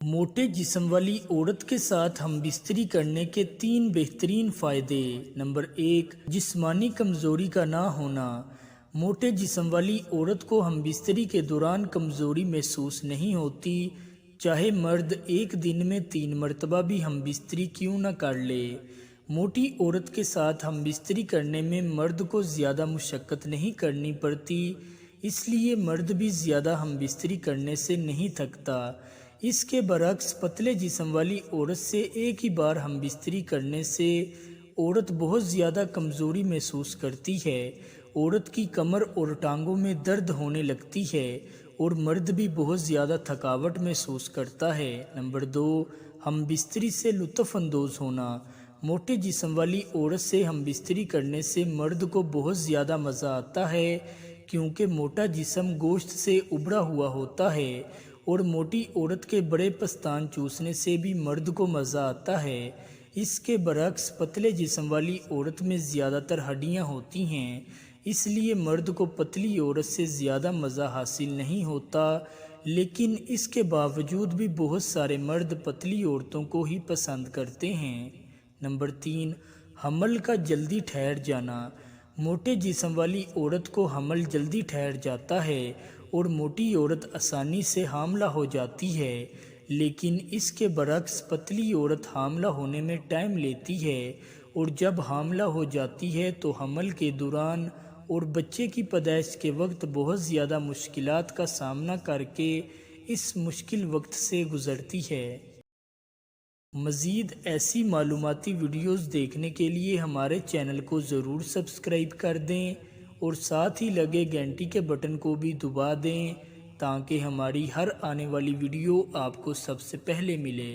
موٹے جسم والی عورت کے ساتھ ہم بستری کرنے کے 3 بہترین فائدے۔ نمبر 1، جسمانی کمزوری کا نہ ہونا۔ موٹے جسم والی عورت کو ہم بستری کے دوران کمزوری محسوس نہیں ہوتی، چاہے مرد ایک دن میں 3 مرتبہ بھی ہم بستری کیوں نہ کر لے۔ موٹی عورت کے ساتھ ہم بستری کرنے میں مرد کو زیادہ مشقت نہیں کرنی پڑتی، اس لیے مرد بھی زیادہ ہم بستری کرنے سے نہیں تھکتا۔ اس کے برعکس پتلے جسم والی عورت سے ایک ہی بار ہم بستری کرنے سے عورت بہت زیادہ کمزوری محسوس کرتی ہے، عورت کی کمر اور ٹانگوں میں درد ہونے لگتی ہے اور مرد بھی بہت زیادہ تھکاوٹ محسوس کرتا ہے۔ نمبر 2، ہم بستری سے لطف اندوز ہونا۔ موٹے جسم والی عورت سے ہم بستری کرنے سے مرد کو بہت زیادہ مزہ آتا ہے، کیونکہ موٹا جسم گوشت سے ابھرا ہوا ہوتا ہے اور موٹی عورت کے بڑے پستان چوسنے سے بھی مرد کو مزہ آتا ہے۔ اس کے برعکس پتلے جسم والی عورت میں زیادہ تر ہڈیاں ہوتی ہیں، اس لیے مرد کو پتلی عورت سے زیادہ مزہ حاصل نہیں ہوتا، لیکن اس کے باوجود بھی بہت سارے مرد پتلی عورتوں کو ہی پسند کرتے ہیں۔ نمبر 3، حمل کا جلدی ٹھہر جانا۔ موٹے جسم والی عورت کو حمل جلدی ٹھہر جاتا ہے اور موٹی عورت آسانی سے حاملہ ہو جاتی ہے، لیکن اس کے برعکس پتلی عورت حاملہ ہونے میں ٹائم لیتی ہے اور جب حاملہ ہو جاتی ہے تو حمل کے دوران اور بچے کی پیدائش کے وقت بہت زیادہ مشکلات کا سامنا کر کے اس مشکل وقت سے گزرتی ہے۔ مزید ایسی معلوماتی ویڈیوز دیکھنے کے لیے ہمارے چینل کو ضرور سبسکرائب کر دیں اور ساتھ ہی لگے گھنٹی کے بٹن کو بھی دبا دیں تاکہ ہماری ہر آنے والی ویڈیو آپ کو سب سے پہلے ملے۔